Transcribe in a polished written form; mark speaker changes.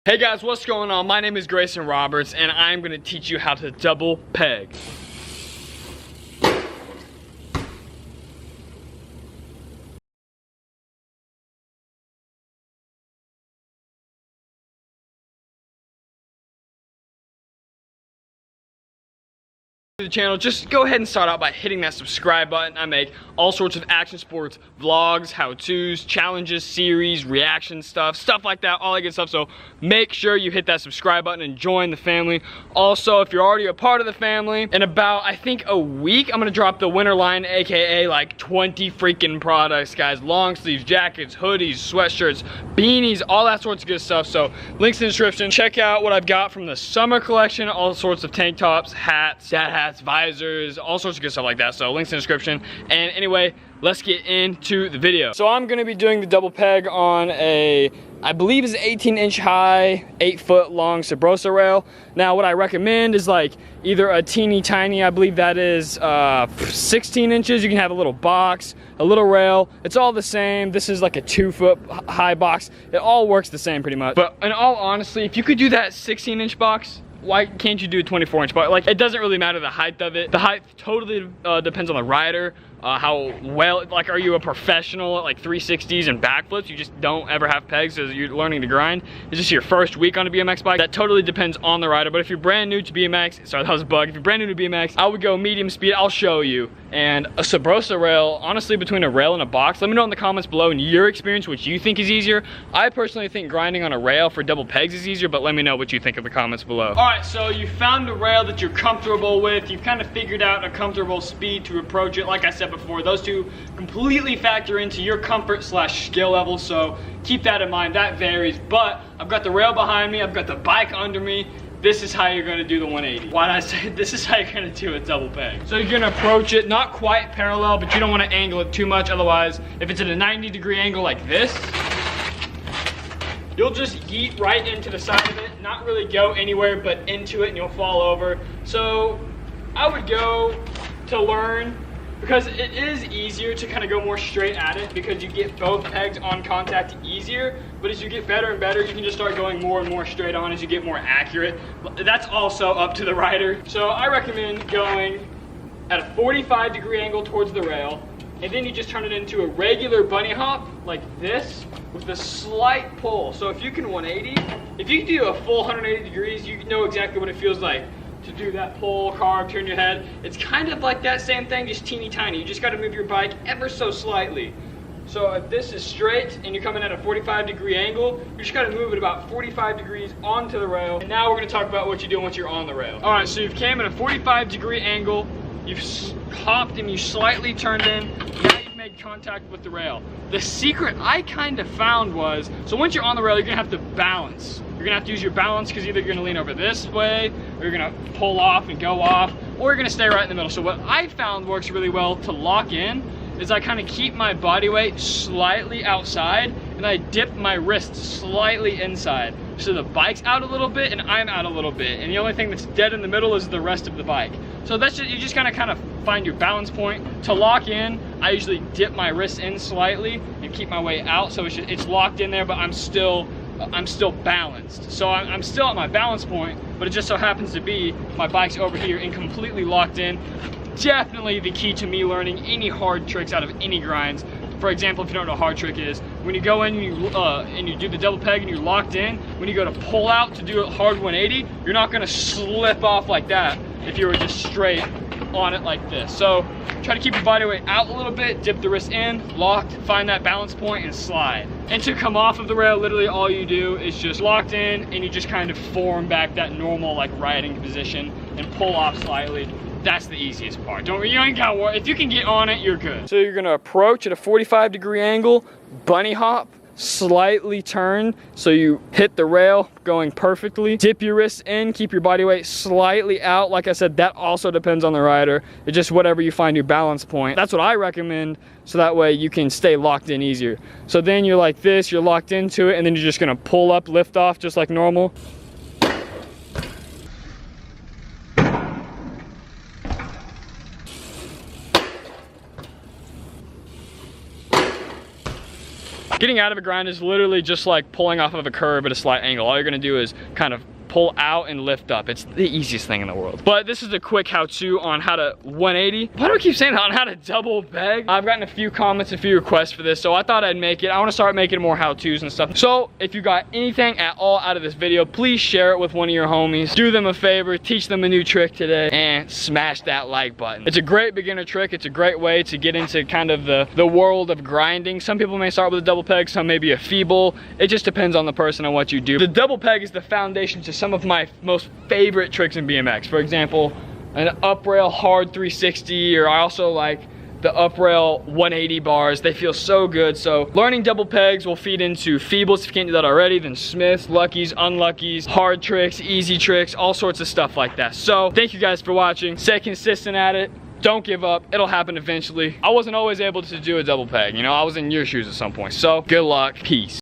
Speaker 1: Hey guys, what's going on? My name is Greyson Roberts and I'm going to teach you how to double peg. The channel, just go ahead and start out by hitting that subscribe button. I make all sorts of action sports vlogs, how-tos, challenges, series, reaction stuff like that, all that good stuff. So make sure you hit that subscribe button and join the family. Also, if you're already a part of the family, in about I think a week, I'm gonna drop the winter line, aka like 20 freaking products, guys. Long sleeves, jackets, hoodies, sweatshirts, beanies, all that sorts of good stuff. So links in the description. Check out what I've got from the summer collection, all sorts of tank tops, hats, dad hats, visors, all sorts of good stuff like that. So links in the description. And anyway, let's get into the video. So I'm gonna be doing the double peg on a, I believe is 18-inch high, 8-foot long Sabrosa rail. Now what I recommend is like either a teeny tiny, I believe that is 16 inches. You can have a little box, a little rail. It's all the same. This is like a 2-foot high box. It all works the same pretty much. But in all honesty, if you could do that 16-inch box, why can't you do a 24-inch box? Like, it doesn't really matter the height of it. The height totally depends on the rider, how well, like, are you a professional at like 360s and backflips? You just don't ever have pegs as you're learning to grind. It's just your first week on a BMX bike. That totally depends on the rider. But if you're brand new to BMX, sorry, that was a bug. If you're brand new to BMX, I would go medium speed. I'll show you. And a Sabrosa rail, honestly, between a rail and a box, let me know in the comments below in your experience which you think is easier. I personally think grinding on a rail for double pegs is easier, but let me know what you think in the comments below. All right, so you found a rail that you're comfortable with. You've kind of figured out a comfortable speed to approach it. Like I said before, those two completely factor into your comfort / skill level, so keep that in mind. That varies, but I've got the rail behind me, I've got the bike under me. This is how you're gonna do the 180. Why did I say this is how you're gonna do a double peg? So you're gonna approach it, not quite parallel, but you don't wanna angle it too much, otherwise, if it's at a 90-degree angle like this, you'll just yeet right into the side of it, not really go anywhere but into it, and you'll fall over. So I would go to learn, because it is easier to kind of go more straight at it because you get both pegs on contact easier. But as you get better and better, you can just start going more and more straight on as you get more accurate. That's also up to the rider. So I recommend going at a 45-degree angle towards the rail, and then you just turn it into a regular bunny hop like this with a slight pull. So if you can 180, if you do a full 180 degrees, you know exactly what it feels like to do that pull, carve, turn your head. It's kind of like that same thing, just teeny tiny. You just got to move your bike ever so slightly. So if this is straight and you're coming at a 45-degree angle, you just got to move it about 45 degrees onto the rail. And now we're going to talk about what you do once you're on the rail. All right, so you've came at a 45-degree angle, you've hopped and you slightly turned in. Now you've made contact with the rail. The secret I kind of found was, so once you're on the rail, you're going to have to balance. You're gonna have to use your balance because either you're gonna lean over this way, or you're gonna pull off and go off, or you're gonna stay right in the middle. So what I found works really well to lock in is I kind of keep my body weight slightly outside and I dip my wrist slightly inside. So the bike's out a little bit and I'm out a little bit. And the only thing that's dead in the middle is the rest of the bike. So that's just, you just kind of find your balance point. To lock in, I usually dip my wrist in slightly and keep my weight out. So it's locked in there, but I'm still balanced. So I'm still at my balance point, but it just so happens to be my bike's over here and completely locked in. Definitely the key to me learning any hard tricks out of any grinds. For example, if you don't know what a hard trick is, when you go in and you do the double peg and you're locked in, when you go to pull out to do a hard 180, you're not gonna slip off like that if you were just straight on it like this. So try to keep your body weight out a little bit, dip the wrist in, locked, find that balance point and slide. And to come off of the rail, literally all you do is just locked in and you just kind of form back that normal like riding position and pull off slightly. That's the easiest part. You ain't gotta worry. If you can get on it, you're good. So you're gonna approach at a 45-degree angle, bunny hop, slightly turn so you hit the rail going perfectly. Dip your wrists in, keep your body weight slightly out. Like I said, that also depends on the rider. It's just whatever you find your balance point. That's what I recommend, so that way you can stay locked in easier. So then you're like this, you're locked into it, and then you're just gonna pull up, lift off just like normal. Getting out of a grind is literally just like pulling off of a curb at a slight angle. All you're gonna do is kind of pull out and lift up. It's the easiest thing in the world. But this is a quick how-to on how to 180. Why do I keep saying that? On how to double peg? I've gotten a few comments, a few requests for this, so I thought I'd make it. I want to start making more how-tos and stuff. So if you got anything at all out of this video, please share it with one of your homies. Do them a favor, teach them a new trick today, and smash that like button. It's a great beginner trick. It's a great way to get into kind of the world of grinding. Some people may start with a double peg, some may be a feeble. It just depends on the person and what you do. The double peg is the foundation to some of my most favorite tricks in BMX. For example, an up rail hard 360, or I also like the up rail 180 bars. They feel so good. So learning double pegs will feed into feebles if you can't do that already, then Smiths, luckies, unluckies, hard tricks, easy tricks, all sorts of stuff like that. So thank you guys for watching. Stay consistent at it. Don't give up. It'll happen eventually. I wasn't always able to do a double peg. You know, I was in your shoes at some point. So good luck. Peace.